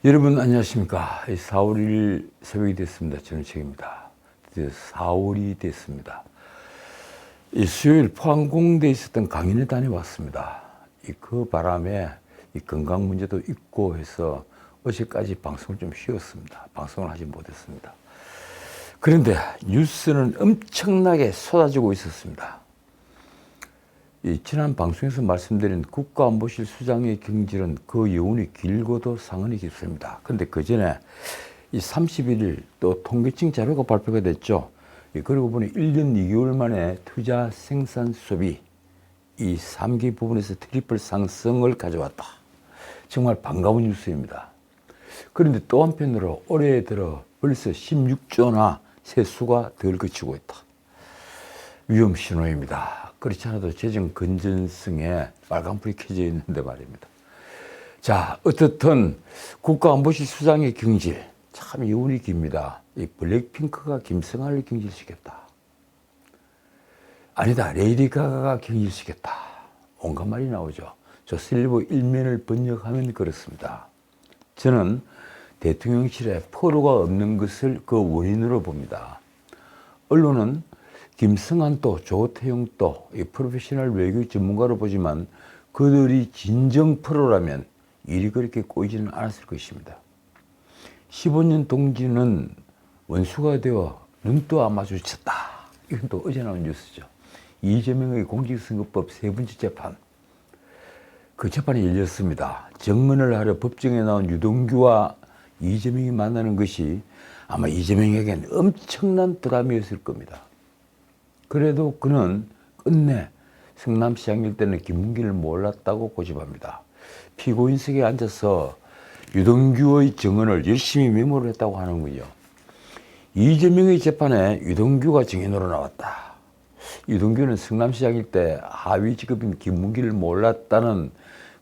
여러분 안녕하십니까. 4월 1일 새벽이 됐습니다. 저는 책입니다. 드디어 4월이 됐습니다. 수요일 포항공대에 있었던 강연에 다녀왔습니다. 그 바람에 건강 문제도 있고 해서 어제까지 방송을 좀 쉬었습니다. 방송을 하지 못했습니다. 그런데 뉴스는 엄청나게 쏟아지고 있었습니다. 지난 방송에서 말씀드린 국가안보실 수장의 경질은 그 여운이 길고도 상흔이 깊습니다. 그런데 그 전에 31일 또 통계청 자료가 발표가 됐죠. 그리고 보니 1년 2개월 만에 투자 생산 소비 이 3개 부분에서 트리플 상승을 가져왔다. 정말 반가운 뉴스입니다. 그런데 또 한편으로 올해 들어 벌써 16조나 세수가 덜 그치고 있다. 위험 신호입니다. 그렇지 않아도 재정 건전성에 빨간불이 켜져 있는데 말입니다. 자, 어떻든 국가안보실 수장의 경질 참 여운이 깁니다. 이 블랙핑크가 김승환을 경질시켰다. 아니다, 레이디 가가가 경질시켰다. 온갖 말이 나오죠. 저 실버 일면을 번역하면 그렇습니다. 저는 대통령실에 포로가 없는 것을 그 원인으로 봅니다. 언론은 김승환도 조태용도 프로페셔널 외교 전문가로 보지만 그들이 진정 프로라면 일이 그렇게 꼬이지는 않았을 것입니다. 15년 동지는 원수가 되어 눈도 안 마주쳤다. 이건 또 어제 나온 뉴스죠. 이재명의 공직선거법 세 번째 재판. 그 재판이 열렸습니다. 정문을 하려 법정에 나온 유동규와 이재명이 만나는 것이 아마 이재명에게는 엄청난 부담이었을 겁니다. 그래도 그는 끝내 성남시장일 때는 김문기를 몰랐다고 고집합니다. 피고인석에 앉아서 유동규의 증언을 열심히 메모를 했다고 하는군요. 이재명의 재판에 유동규가 증인으로 나왔다. 유동규는 성남시장일 때 하위 직급인 김문기를 몰랐다는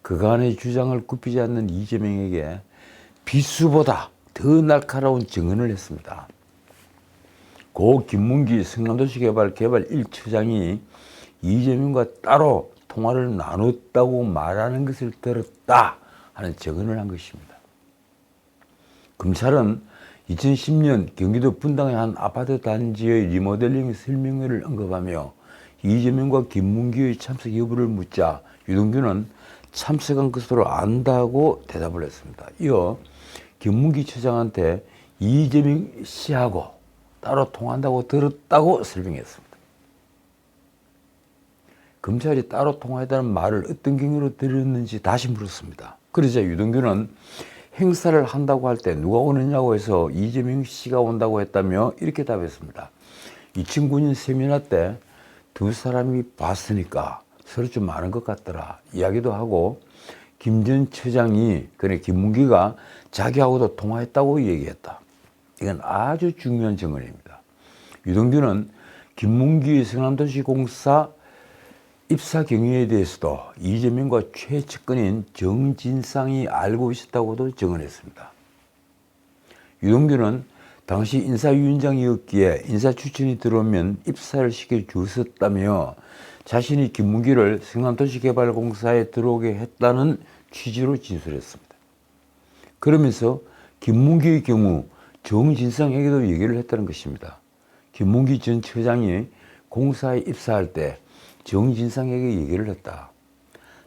그간의 주장을 굽히지 않는 이재명에게 비수보다 더 날카로운 증언을 했습니다. 고 김문기 성남도시개발 1처장이 이재명과 따로 통화를 나눴다고 말하는 것을 들었다 하는 증언을 한 것입니다. 검찰은 2010년 경기도 분당의 한 아파트 단지의 리모델링 설명회를 언급하며 이재명과 김문기의 참석 여부를 묻자 유동규는 참석한 것으로 안다고 대답을 했습니다. 이어 김문기 처장한테 이재명 씨하고 따로 통화한다고 들었다고 설명했습니다. 검찰이 따로 통화했다는 말을 어떤 경위로 들었는지 다시 물었습니다. 그러자 유동규는 행사를 한다고 할 때 누가 오느냐고 해서 이재명 씨가 온다고 했다며 이렇게 답했습니다. 2009년 세미나 때 두 사람이 봤으니까 서로 좀 많은 것 같더라 이야기도 하고 김 전 처장이 그래 김문기가 자기하고도 통화했다고 얘기했다. 이건 아주 중요한 증언입니다. 유동규는 김문기의 성남도시공사 입사 경위에 대해서도 이재명과 최측근인 정진상이 알고 있었다고도 증언했습니다. 유동규는 당시 인사위원장이었기에 인사 추천이 들어오면 입사를 시켜주었다며 자신이 김문기를 성남도시개발공사에 들어오게 했다는 취지로 진술했습니다. 그러면서 김문기의 경우 정진상에게도 얘기를 했다는 것입니다. 김문기 전 처장이 공사에 입사할 때 정진상에게 얘기를 했다.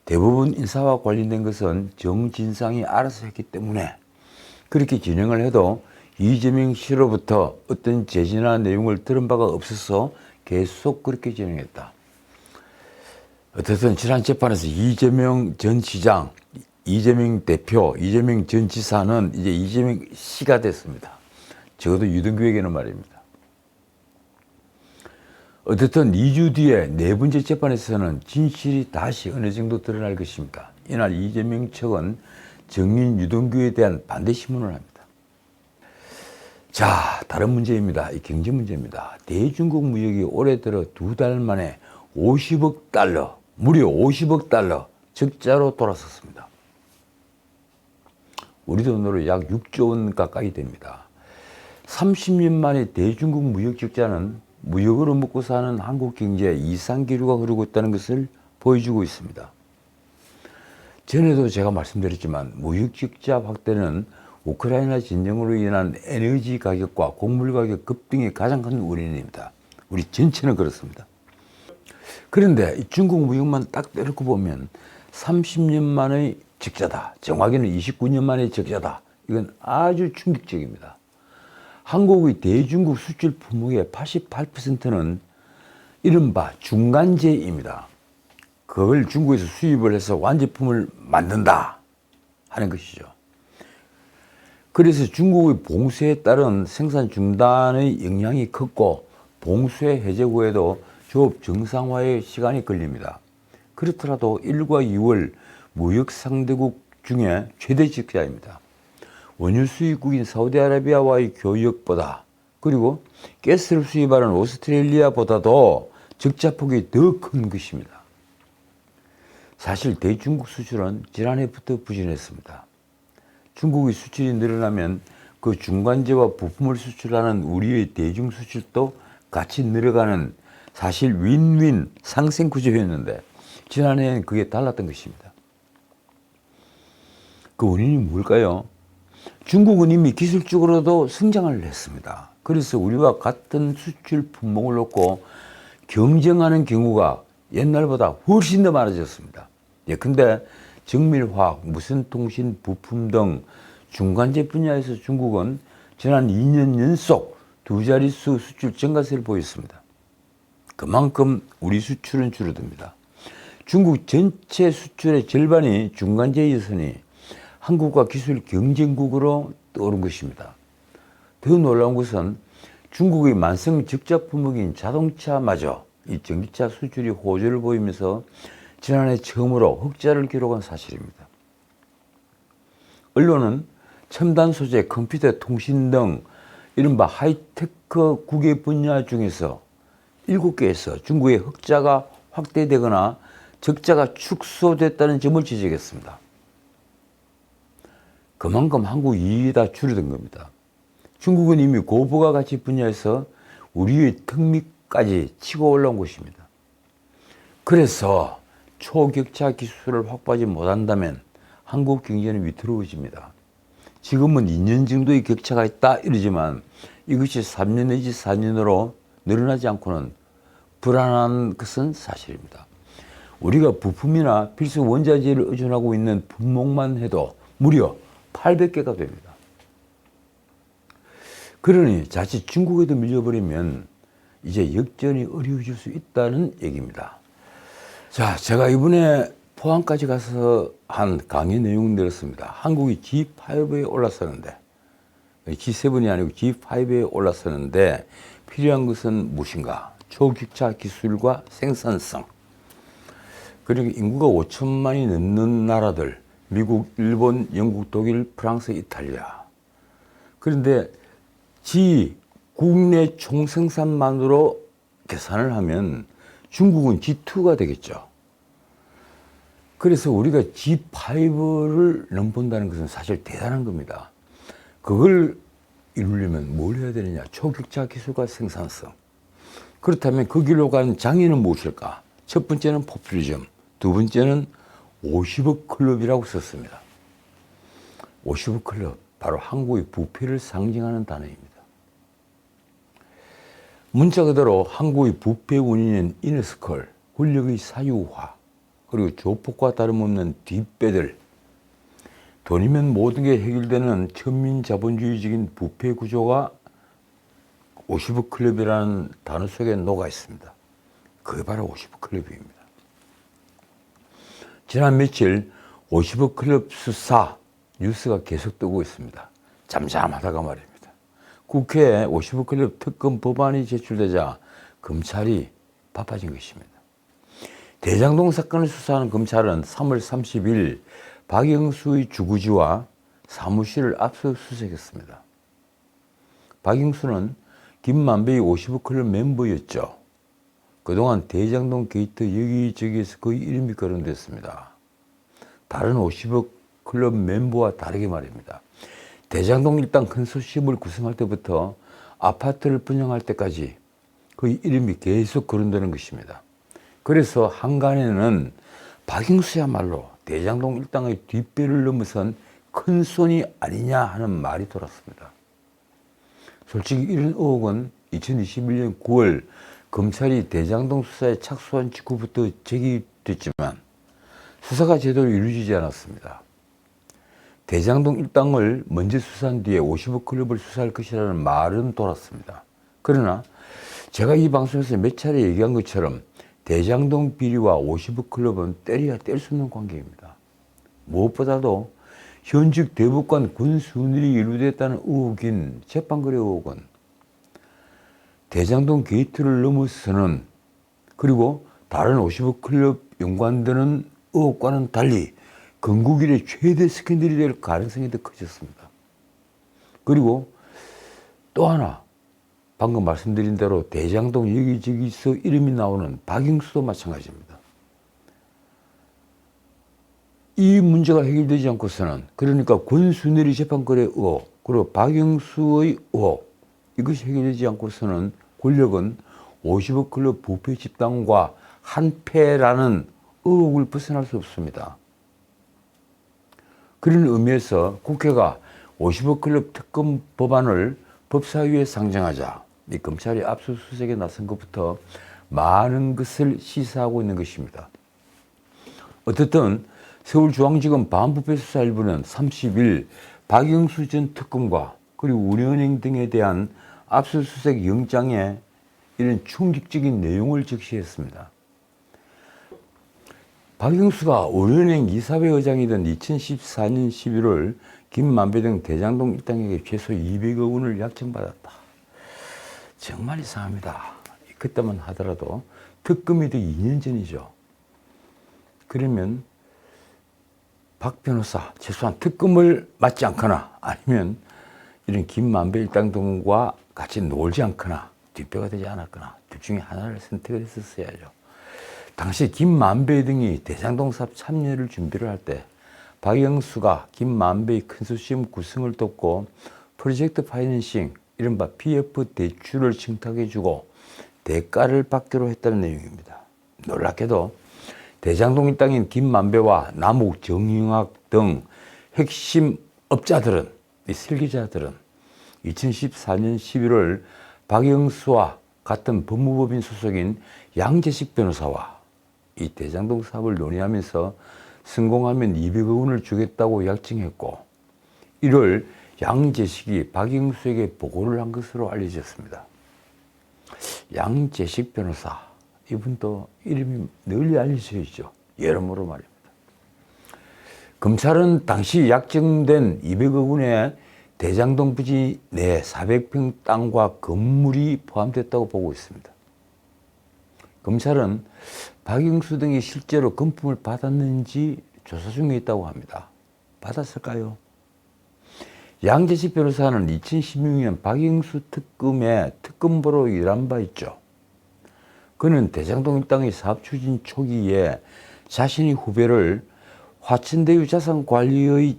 대부분 인사와 관련된 것은 정진상이 알아서 했기 때문에 그렇게 진행을 해도 이재명 씨로부터 어떤 제지나 내용을 들은 바가 없어서 계속 그렇게 진행했다. 어쨌든 지난 재판에서 이재명 전 시장, 이재명 대표, 이재명 전 지사는 이제 이재명 씨가 됐습니다. 적어도 유동규에게는 말입니다. 어쨌든 2주 뒤에 네 번째 재판에서는 진실이 다시 어느 정도 드러날 것입니다. 이날 이재명 측은 증인 유동규에 대한 반대 신문을 합니다. 자, 다른 문제입니다. 이 경제 문제입니다. 대중국 무역이 올해 들어 2달 만에 50억 달러, 무려 50억 달러 적자로 돌아섰습니다. 우리 돈으로 약 6조 원 가까이 됩니다. 30년 만에 대중국 무역 적자는 무역으로 먹고 사는 한국 경제에 이상 기류가 흐르고 있다는 것을 보여주고 있습니다. 전에도 제가 말씀드렸지만 무역 적자 확대는 우크라이나 전쟁으로 인한 에너지 가격과 곡물 가격 급등이 가장 큰 원인입니다. 우리 전체는 그렇습니다. 그런데 중국 무역만 딱 때려고 보면 30년 만의 적자다. 정확히는 29년 만의 적자다. 이건 아주 충격적입니다. 한국의 대중국 수출 품목의 88%는 이른바 중간재입니다. 그걸 중국에서 수입을 해서 완제품을 만든다 하는 것이죠. 그래서 중국의 봉쇄에 따른 생산 중단의 영향이 컸고 봉쇄 해제 후에도 조업 정상화에 시간이 걸립니다. 그렇더라도 1과 2월 무역 상대국 중에 최대 적자입니다. 원유 수입국인 사우디아라비아와의 교역보다 그리고 가스를 수입하는 오스트레일리아보다도 적자폭이 더 큰 것입니다. 사실 대중국 수출은 지난해부터 부진했습니다. 중국의 수출이 늘어나면 그 중간재와 부품을 수출하는 우리의 대중 수출도 같이 늘어가는 사실 윈윈 상생 구조였는데 지난해엔 그게 달랐던 것입니다. 그 원인이 뭘까요? 중국은 이미 기술적으로도 성장을 했습니다. 그래서 우리와 같은 수출 품목을 놓고 경쟁하는 경우가 옛날보다 훨씬 더 많아졌습니다. 예컨대 정밀화학, 무선통신 부품 등 중간재 분야에서 중국은 지난 2년 연속 두 자릿수 수출 증가세를 보였습니다. 그만큼 우리 수출은 줄어듭니다. 중국 전체 수출의 절반이 중간재였으니 한국과 기술 경쟁국으로 떠오른 것입니다. 더 놀라운 것은 중국의 만성 적자 품목인 자동차마저 이 전기차 수출이 호조를 보이면서 지난해 처음으로 흑자를 기록한 사실입니다. 언론은 첨단 소재, 컴퓨터, 통신 등 이른바 하이테크 국외 분야 중에서 7개에서 중국의 흑자가 확대되거나 적자가 축소됐다는 점을 지적했습니다. 그만큼 한국 이익이 다 줄어든 겁니다. 중국은 이미 고부가 가치 분야에서 우리의 턱밑까지 치고 올라온 것입니다. 그래서 초격차 기술을 확보하지 못한다면 한국 경제는 위태로워집니다. 지금은 2년 정도의 격차가 있다 이러지만 이것이 3년 내지 4년으로 늘어나지 않고는 불안한 것은 사실입니다. 우리가 부품이나 필수 원자재를 의존하고 있는 품목만 해도 무려 800개가 됩니다. 그러니 자칫 중국에도 밀려버리면 이제 역전이 어려워질 수 있다는 얘기입니다. 자, 제가 이번에 포항까지 가서 한 강의 내용을 내렸습니다. 한국이 G5에 올랐었는데 G7이 아니고 G5에 올랐었는데 필요한 것은 무엇인가? 초격차 기술과 생산성. 그리고 인구가 5천만이 넘는 나라들 미국, 일본, 영국, 독일, 프랑스, 이탈리아. 그런데 국내 총생산만으로 계산을 하면 중국은 G2가 되겠죠. 그래서 우리가 G5를 넘본다는 것은 사실 대단한 겁니다. 그걸 이루려면 뭘 해야 되느냐? 초격차 기술과 생산성. 그렇다면 그 길로 가는 장애는 무엇일까? 첫 번째는 포퓰리즘, 두 번째는 50억 클럽이라고 썼습니다. 50억 클럽, 바로 한국의 부패를 상징하는 단어입니다. 문자 그대로 한국의 부패 원인은 이너스컬, 권력의 사유화, 그리고 조폭과 다름없는 뒷배들, 돈이면 모든 게 해결되는 천민자본주의적인 부패 구조가 50억 클럽이라는 단어 속에 녹아 있습니다. 그게 바로 50억 클럽입니다. 지난 며칠 50억 클럽 수사 뉴스가 계속 뜨고 있습니다. 잠잠하다가 말입니다. 국회에 50억 클럽 특검 법안이 제출되자 검찰이 바빠진 것입니다. 대장동 사건을 수사하는 검찰은 3월 30일 박영수의 주거지와 사무실을 압수수색했습니다. 박영수는 김만배의 50억 클럽 멤버였죠. 그동안 대장동 게이트 여기저기에서 그의 이름이 거론됐습니다. 다른 50억 클럽 멤버와 다르게 말입니다. 대장동 일당 컨소시엄을 구성할 때부터 아파트를 분양할 때까지 그의 이름이 계속 거론되는 것입니다. 그래서 한간에는 박영수야말로 대장동 일당의 뒷배를 넘어선 큰 손이 아니냐 하는 말이 돌았습니다. 솔직히 이런 의혹은 2021년 9월 검찰이 대장동 수사에 착수한 직후부터 제기됐지만 수사가 제대로 이루어지지 않았습니다. 대장동 일당을 먼저 수사한 뒤에 50억 클럽을 수사할 것이라는 말은 돌았습니다. 그러나 제가 이 방송에서 몇 차례 얘기한 것처럼 대장동 비리와 50억 클럽은 때려야 뗄 수 없는 관계입니다. 무엇보다도 현직 대법관 권순일이 연루됐다는 의혹인 재판거래 의혹은 대장동 게이트를 넘어서는, 그리고 다른 50억 클럽 연관되는 의혹과는 달리 건국 이래 최대 스캔들이 될 가능성이 더 커졌습니다. 그리고 또 하나, 방금 말씀드린 대로 대장동 여기저기서 이름이 나오는 박영수도 마찬가지입니다. 이 문제가 해결되지 않고서는, 그러니까 권순일이 재판거래 의혹, 그리고 박영수의 의혹, 이것이 해결되지 않고서는 권력은 50억 클럽 부패 집단과 한패라는 의혹을 벗어날 수 없습니다. 그런 의미에서 국회가 50억 클럽 특검 법안을 법사위에 상정하자 이 검찰이 압수수색에 나선 것부터 많은 것을 시사하고 있는 것입니다. 어쨌든 서울중앙지검 반부패수사일부는 30일 박영수 전 특검과 그리고 우리은행 등에 대한 압수수색 영장에 이런 충격적인 내용을 적시했습니다. 박영수가 우리은행 이사회 의장이던 2014년 11월 김만배 등 대장동 일당에게 최소 200억 원을 약정받았다. 정말 이상합니다. 그때만 하더라도 특검이 더 2년 전이죠. 그러면 박 변호사 최소한 특검을 맞지 않거나 아니면 이런 김만배 일당 등과 같이 놀지 않거나 뒷배가 되지 않았거나 둘 중에 하나를 선택을 했었어야죠. 당시 김만배 등이 대장동 사업 참여를 준비를 할 때 박영수가 김만배의 컨소시엄 구성을 돕고 프로젝트 파이낸싱, 이른바 PF 대출을 청탁해주고 대가를 받기로 했다는 내용입니다. 놀랍게도 대장동 일당인 김만배와 남욱, 정영학 등 핵심 업자들은, 이 설계자들은 2014년 11월 박영수와 같은 법무법인 소속인 양재식 변호사와 이 대장동 사업을 논의하면서 성공하면 200억 원을 주겠다고 약정했고 1월 양재식이 박영수에게 보고를 한 것으로 알려졌습니다. 양재식 변호사, 이분도 이름이 널리 알려져 있죠. 여러모로 말입니다. 검찰은 당시 약정된 200억 원의 대장동 부지 내 400평 땅과 건물이 포함됐다고 보고 있습니다. 검찰은 박영수 등이 실제로 금품을 받았는지 조사 중에 있다고 합니다. 받았을까요? 양재식 변호사는 2016년 박영수 특검의 특검보로 일한 바 있죠. 그는 대장동 일당의 사업 추진 초기에 자신의 후배를 화천대유 자산관리의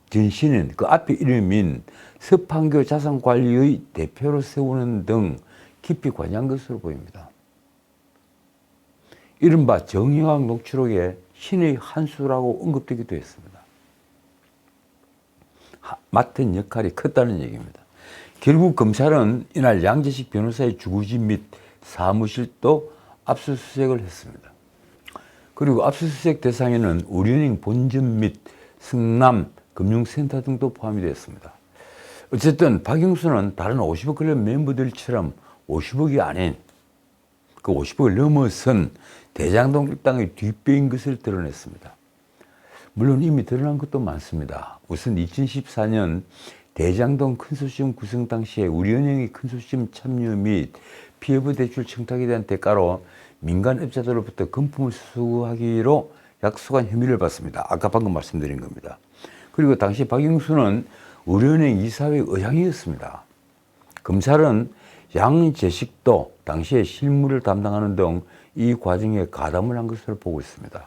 전신인, 그 앞에 이름인 서판교 자산관리의 대표로 세우는 등 깊이 관여한 것으로 보입니다. 이른바 정영학 녹취록에 신의 한 수라고 언급되기도 했습니다. 맡은 역할이 컸다는 얘기입니다. 결국 검찰은 이날 양재식 변호사의 주거지 및 사무실도 압수수색을 했습니다. 그리고 압수수색 대상에는 우리은행 본점 및 성남 금융센터 등도 포함이 되었습니다. 어쨌든 박영수는 다른 50억 클럽 멤버들처럼 50억이 아닌 그 50억을 넘어선 대장동 일당의 뒷배인 것을 드러냈습니다. 물론 이미 드러난 것도 많습니다. 우선 2014년 대장동 컨소시엄 구성 당시에 우리은행의 컨소시엄 참여 및 PF 대출 청탁에 대한 대가로 민간 업자들로부터 금품을 수수하기로 약속한 혐의를 받습니다. 아까 방금 말씀드린 겁니다. 그리고 당시 박영수는 우리은행 이사회 의장이었습니다. 검찰은 양재식도 당시에 실무를 담당하는 등 이 과정에 가담을 한 것으로 보고 있습니다.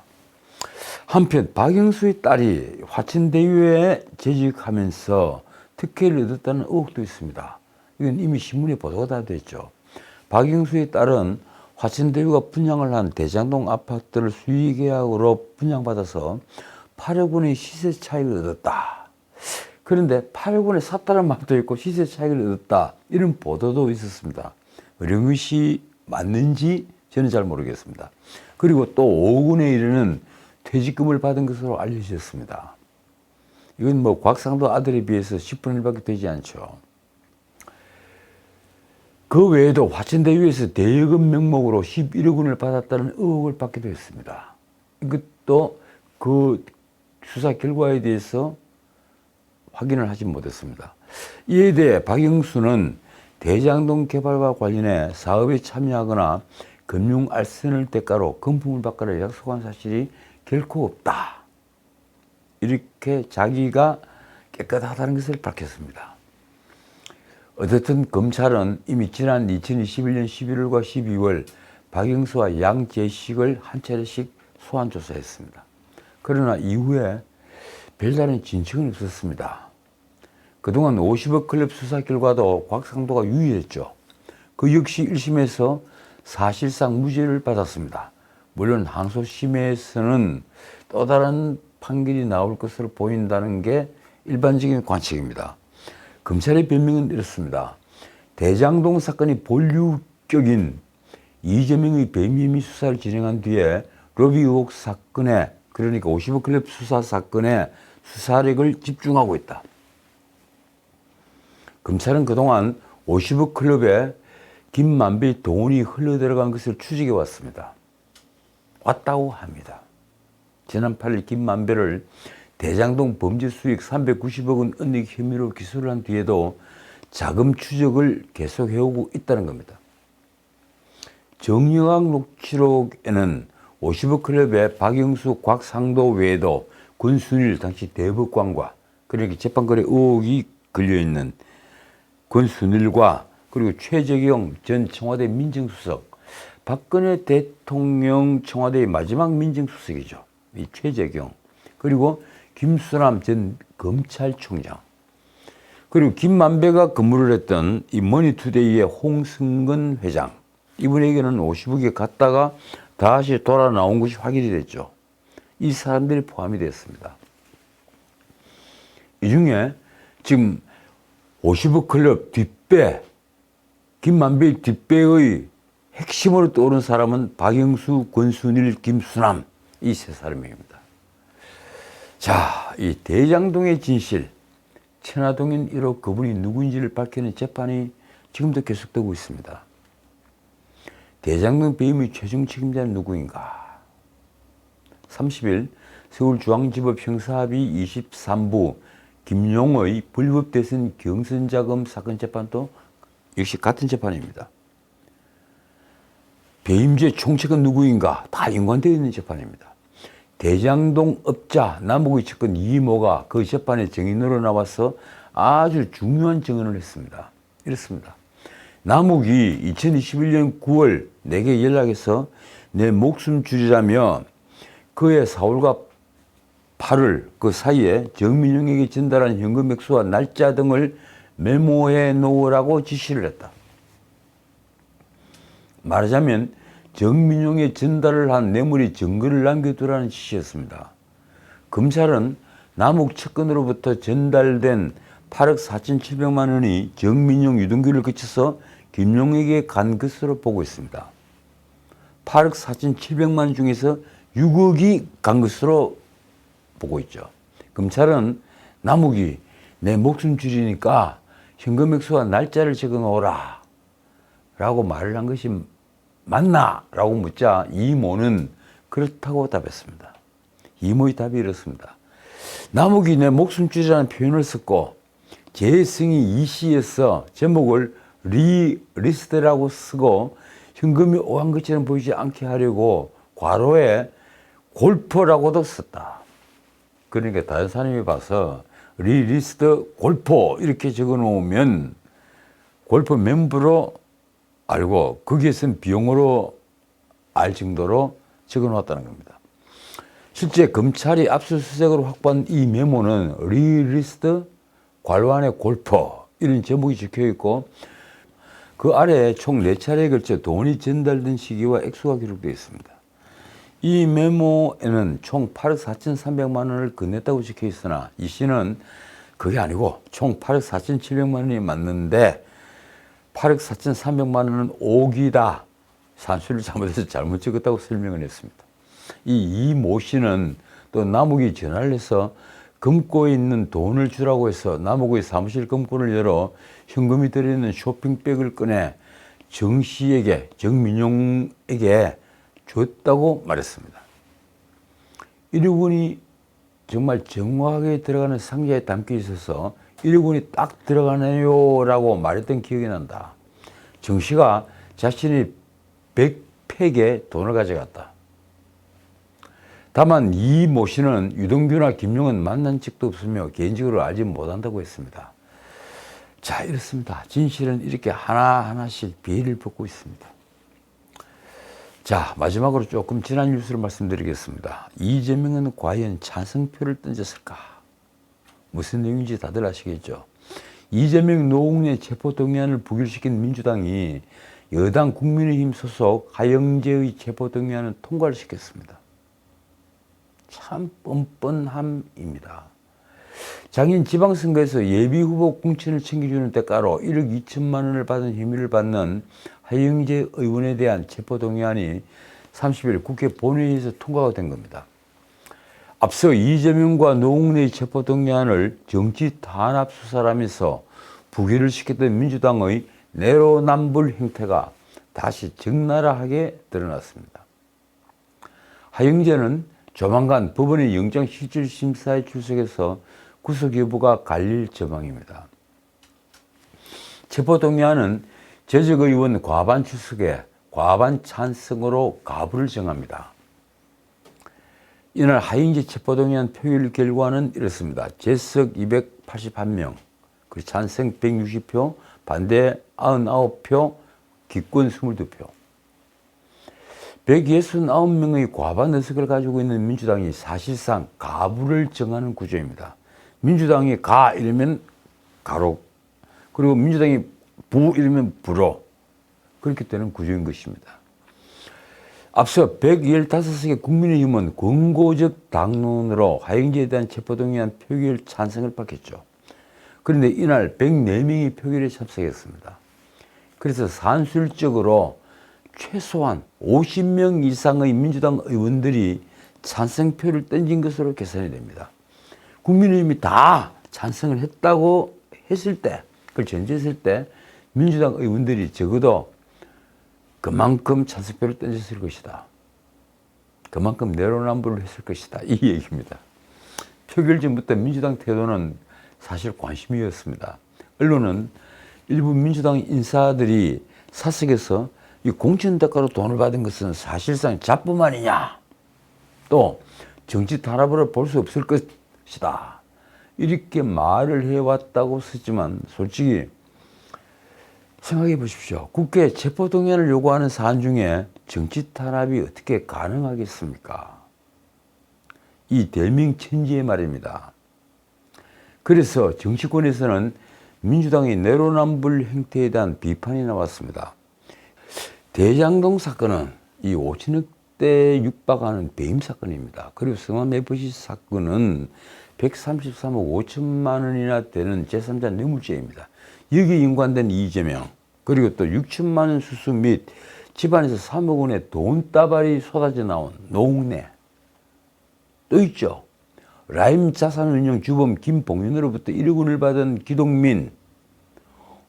한편 박영수의 딸이 화천대유에 재직하면서 특혜를 얻었다는 의혹도 있습니다. 이건 이미 신문에 보도가 다 됐죠. 박영수의 딸은 화천대유가 분양을 한 대장동 아파트를 수의계약으로 분양받아서 8억 원의 시세 차익을 얻었다. 그런데 8억 원에 샀다는 말도 있고 시세 차익을 얻었다 이런 보도도 있었습니다. 이런 것이 맞는지 저는 잘 모르겠습니다. 그리고 또 5억 원에 이르는 퇴직금을 받은 것으로 알려졌습니다. 이건 뭐 곽상도 아들에 비해서 10분의 1밖에 되지 않죠. 그 외에도 화천대유에서 대여금 명목으로 11억 원을 받았다는 의혹을 받기도 했습니다. 이것도 그 수사 결과에 대해서 확인을 하지 못했습니다. 이에 대해 박영수는 대장동 개발과 관련해 사업에 참여하거나 금융 알선을 대가로 금품을 받거나 약속한 사실이 결코 없다. 이렇게 자기가 깨끗하다는 것을 밝혔습니다. 어쨌든 검찰은 이미 지난 2021년 11월과 12월 박영수와 양재식을 한 차례씩 소환 조사했습니다. 그러나 이후에 별다른 진척은 없었습니다. 그동안 50억 클럽 수사 결과도 곽상도가 유의했죠. 그 역시 1심에서 사실상 무죄를 받았습니다. 물론 항소심에서는 또 다른 판결이 나올 것으로 보인다는 게 일반적인 관측입니다. 검찰의 변명은 이렇습니다. 대장동 사건이 본류격인 이재명의 배임 혐의 수사를 진행한 뒤에 로비 의혹 사건에, 그러니까 50억 클럽 수사 사건에 수사력을 집중하고 있다. 검찰은 그동안 50억 클럽에 김만배의 돈이 흘러들어간 것을 추적해 왔습니다. 왔다고 합니다. 지난 8일 김만배를 대장동 범죄 수익 390억 원 은닉 혐의로 기소를 한 뒤에도 자금 추적을 계속해오고 있다는 겁니다. 정영학 녹취록에는 50억 클럽의 박영수, 곽상도 외에도 권순일 당시 대법관과, 그러니까 재판거래 의혹이 걸려있는 권순일과 그리고 최재경 전 청와대 민정수석, 박근혜 대통령 청와대의 마지막 민정수석이죠. 이 최재경, 그리고 김수남 전 검찰총장, 그리고 김만배가 근무를 했던 이 머니투데이의 홍승근 회장, 이분에게는 50억이 갔다가 다시 돌아 나온 것이 확인이 됐죠. 이 사람들이 포함이 됐습니다. 이 중에 지금 50억 클럽 뒷배, 김만배의 뒷배의 핵심으로 떠오른 사람은 박영수, 권순일, 김수남, 이 세 사람입니다. 자, 이 대장동의 진실, 천화동인 1호 그분이 누구인지를 밝히는 재판이 지금도 계속되고 있습니다. 대장동 배임의 최종 책임자는 누구인가? 30일 서울중앙지법 형사합의 23부 김용의 불법대선 경선자금 사건 재판도 역시 같은 재판입니다. 배임죄 총책은 누구인가? 다 연관되어 있는 재판입니다. 대장동 업자 남욱의 측근 이모가 그 재판에 증인으로 나와서 아주 중요한 증언을 했습니다. 이렇습니다. 남욱이 2021년 9월 내게 연락해서 내 목숨 줄이라며 그의 4월과 8월 그 사이에 정민용에게 전달한 현금 액수와 날짜 등을 메모해 놓으라고 지시를 했다. 말하자면 정민용에 전달을 한 뇌물이 증거를 남겨두라는 지시였습니다. 검찰은 남욱 측근으로부터 전달된 8억 4,700만 원이 정민용 유동규를 거쳐서 김용에게 간 것으로 보고 있습니다. 8억 4,700만 원 중에서 6억이 간 것으로 보고 있죠. 검찰은 남욱이 내 목숨 줄이니까 현금 액수와 날짜를 적어 놓으라 라고 말을 한 것이 맞나? 라고 묻자 이모는 그렇다고 답했습니다. 이모의 답이 이렇습니다. 남욱이 내 목숨 줄이라는 표현을 썼고 재승이 이시에서 제목을 리스트라고 쓰고 현금이 오간 것처럼 보이지 않게 하려고 괄호에 골퍼라고도 썼다. 그러니까 다른 사람이 봐서 리스트 골퍼 이렇게 적어 놓으면 골퍼 멤버로 알고 거기에 쓴 비용으로 알 정도로 적어 놓았다는 겁니다. 실제 검찰이 압수수색으로 확보한 이 메모는 리스트 괄호 안에 골퍼 이런 제목이 적혀 있고 그 아래에 총 4차례에 걸쳐 돈이 전달된 시기와 액수가 기록되어 있습니다. 이 메모에는 총 8억 4,300만 원을 건넸다고 적혀 있으나 이 씨는 그게 아니고 총 8억 4,700만 원이 맞는데 8억 4,300만 원은 오기다. 산수를 잘못해서 잘못 찍었다고 설명을 했습니다. 이 모 씨는 또 남욱이 전화를 해서 금고에 있는 돈을 주라고 해서 남욱의 사무실 금고를 열어 현금이 들어있는 쇼핑백을 꺼내 정 씨에게, 정민용에게 줬다고 말했습니다. 1억 원이 정말 정확하게 들어가는 상자에 담겨 있어서 1억 원이 딱 들어가네요 라고 말했던 기억이 난다. 정 씨가 자신이 100팩의 돈을 가져갔다. 다만 이 모 씨는 유동규나 김용은 만난 적도 없으며 개인적으로 알지 못한다고 했습니다. 자, 이렇습니다. 진실은 이렇게 하나하나씩 비를 벗고 있습니다. 자, 마지막으로 조금 지난 뉴스를 말씀드리겠습니다. 이재명은 과연 찬성표를 던졌을까? 무슨 내용인지 다들 아시겠죠? 이재명 노웅래 체포동의안을 부결시킨 민주당이 여당 국민의힘 소속 하영재의 체포동의안을 통과를 시켰습니다. 참 뻔뻔함입니다. 작년 지방선거에서 예비후보 공천을 챙겨주는 대가로 1억 2천만 원을 받은 혐의를 받는 하영재 의원에 대한 체포동의안이 30일 국회 본회의에서 통과가 된 겁니다. 앞서 이재명과 노웅래의 체포동의안을 정치 탄압 수사라면서 부결을 시켰던 민주당의 내로남불 행태가 다시 적나라하게 드러났습니다. 하영재는 조만간 법원의 영장실질심사에 출석해서 구속 여부가 갈릴 전망입니다. 체포동의안은 재적의원 과반 출석에 과반 찬성으로 가부를 정합니다. 이날 하영재 체포동의안 표결 결과는 이렇습니다. 재석 281명, 그리고 찬성 160표, 반대 99표, 기권 22표. 169명의 과반 의석을 가지고 있는 민주당이 사실상 가부를 정하는 구조입니다. 민주당이 가 이러면 가로, 그리고 민주당이 부 이러면 부로, 그렇게 되는 구조인 것입니다. 앞서 115석의 국민의힘은 권고적 당론으로 하영재에 대한 체포동의안 표결 찬성을 밝혔죠. 그런데 이날 104명이 표결에 참석했습니다. 그래서 산술적으로 최소한 50명 이상의 민주당 의원들이 찬성표를 던진 것으로 계산이 됩니다. 국민의힘이 다 찬성을 했다고 했을 때, 그걸 전제했을 때 민주당 의원들이 적어도 그만큼 찬성표를 던졌을 것이다. 그만큼 내로남불을 했을 것이다. 이 얘기입니다. 표결 전부터 민주당 태도는 사실 관심이었습니다. 언론은 일부 민주당 인사들이 사석에서 이 공천 대가로 돈을 받은 것은 사실상 잡범 아니냐, 또 정치 탄압으로 볼 수 없을 것이다, 이렇게 말을 해왔다고 썼지만 솔직히 생각해 보십시오. 국회 체포동의안을 요구하는 사안 중에 정치 탄압이 어떻게 가능하겠습니까? 이 대명천지의 말입니다. 그래서 정치권에서는 민주당의 내로남불 행태에 대한 비판이 나왔습니다. 대장동 사건은 이 5천억대 육박하는 배임 사건입니다. 그리고 성남 FC 사건은 133억 5천만 원이나 되는 제3자 뇌물죄입니다. 여기에 연관된 이재명, 그리고 또 6천만 원 수수 및 집안에서 3억 원의 돈다발이 쏟아져 나온 노웅래, 또 있죠. 라임 자산운용 주범 김봉윤으로부터 1억 원을 받은 기동민,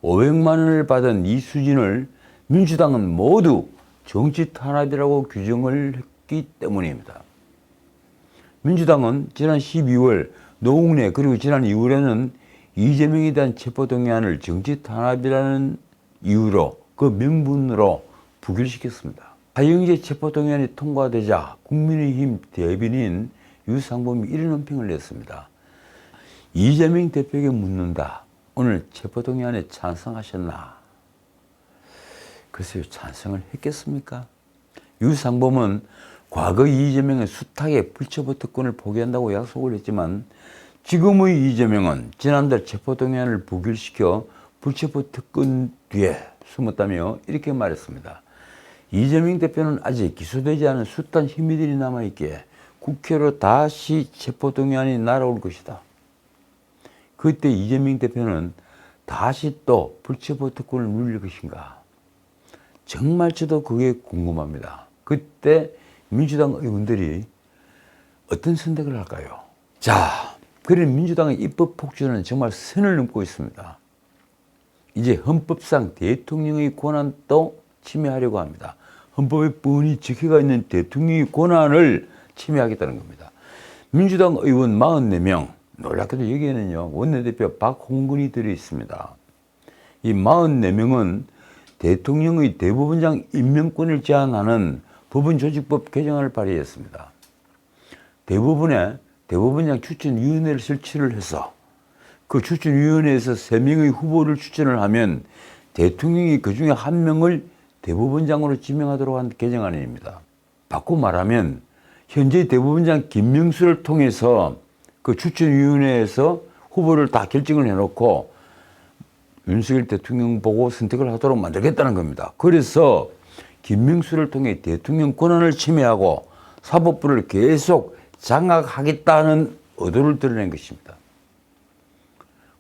500만 원을 받은 이수진을 민주당은 모두 정치 탄압이라고 규정을 했기 때문입니다. 민주당은 지난 12월 노웅래, 그리고 지난 2월에는 이재명에 대한 체포동의안을 정치 탄압이라는 이유로, 그 명분으로 부결시켰습니다. 하영재 체포동의안이 통과되자 국민의힘 대변인 유상범이 이런 논평을 냈습니다. 이재명 대표에게 묻는다. 오늘 체포동의안에 찬성하셨나? 글쎄요, 찬성을 했겠습니까? 유상범은 과거 이재명의 숱하게 불체포 특권을 포기한다고 약속을 했지만 지금의 이재명은 지난달 체포동의안을 부결시켜 불체포 특권 뒤에 숨었다며 이렇게 말했습니다. 이재명 대표는 아직 기소되지 않은 숱한 혐의들이 남아있기에 국회로 다시 체포동의안이 날아올 것이다. 그때 이재명 대표는 다시 또 불체포 특권을 누릴 것인가? 정말 저도 그게 궁금합니다. 그때 민주당 의원들이 어떤 선택을 할까요? 자, 그런 민주당의 입법 폭주는 정말 선을 넘고 있습니다. 이제 헌법상 대통령의 권한도 침해하려고 합니다. 헌법에 뻔히 적혀가 있는 대통령의 권한을 침해하겠다는 겁니다. 민주당 의원 44명, 놀랍게도 여기에는요, 원내대표 박홍근이 들어있습니다. 이 44명은 대통령의 대법원장 임명권을 제한하는 법원조직법 개정안을 발의했습니다. 대법원에 대법원장 추천위원회를 설치를 해서 그 추천위원회에서 3명의 후보를 추천을 하면 대통령이 그 중에 1명을 대법원장으로 지명하도록 한 개정안입니다. 바꿔 말하면 현재 대법원장 김명수를 통해서 그 추천위원회에서 후보를 다 결정을 해놓고 윤석열 대통령 보고 선택을 하도록 만들겠다는 겁니다. 그래서 김명수를 통해 대통령 권한을 침해하고 사법부를 계속 장악하겠다는 의도를 드러낸 것입니다.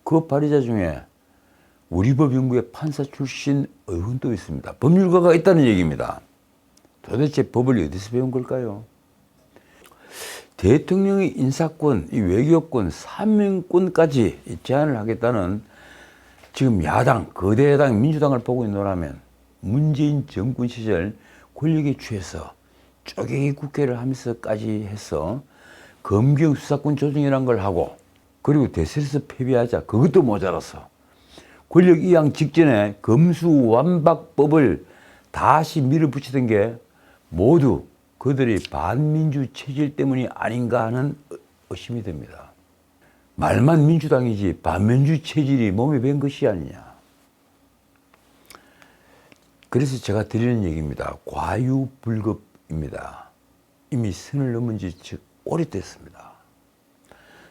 그 발의자 중에 우리법연구회 판사 출신 의원도 있습니다. 법률가가 있다는 얘기입니다. 도대체 법을 어디서 배운 걸까요? 대통령의 인사권, 이 외교권, 사명권까지 제한을 하겠다는 지금 야당, 거대 야당 민주당을 보고 있노라면 문재인 정권 시절 권력에 취해서 쪼개기 국회를 하면서까지 해서 검경 수사권 조정이라는 걸 하고 그리고 대선에서 패배하자 그것도 모자라서 권력 이양 직전에 검수완박법을 다시 밀어붙이던 게 모두 그들의 반민주 체질 때문이 아닌가 하는 의심이 듭니다. 말만 민주당이지 반민주 체질이 몸에 밴 것이 아니냐. 그래서 제가 드리는 얘기입니다. 과유불급입니다. 이미 선을 넘은 지 오래됐습니다.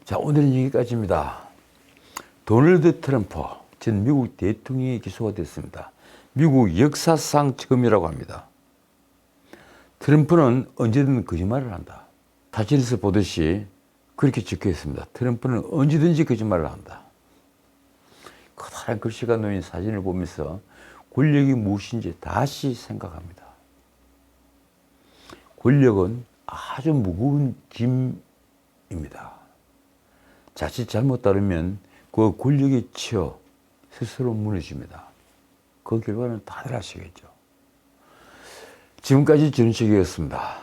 자, 오늘은 여기까지입니다. 도널드 트럼프 전 미국 대통령이 기소가 됐습니다. 미국 역사상 처음이라고 합니다. 트럼프는 언제든 거짓말을 한다. 사진에서 보듯이 그렇게 적혀 있습니다. 트럼프는 언제든지 거짓말을 한다. 커다란 글씨가 놓인 사진을 보면서 권력이 무엇인지 다시 생각합니다. 권력은 아주 무거운 짐입니다. 자칫 잘못 따르면 그 권력에 치여 스스로 무너집니다. 그 결과는 다들 아시겠죠. 지금까지 전우책이었습니다.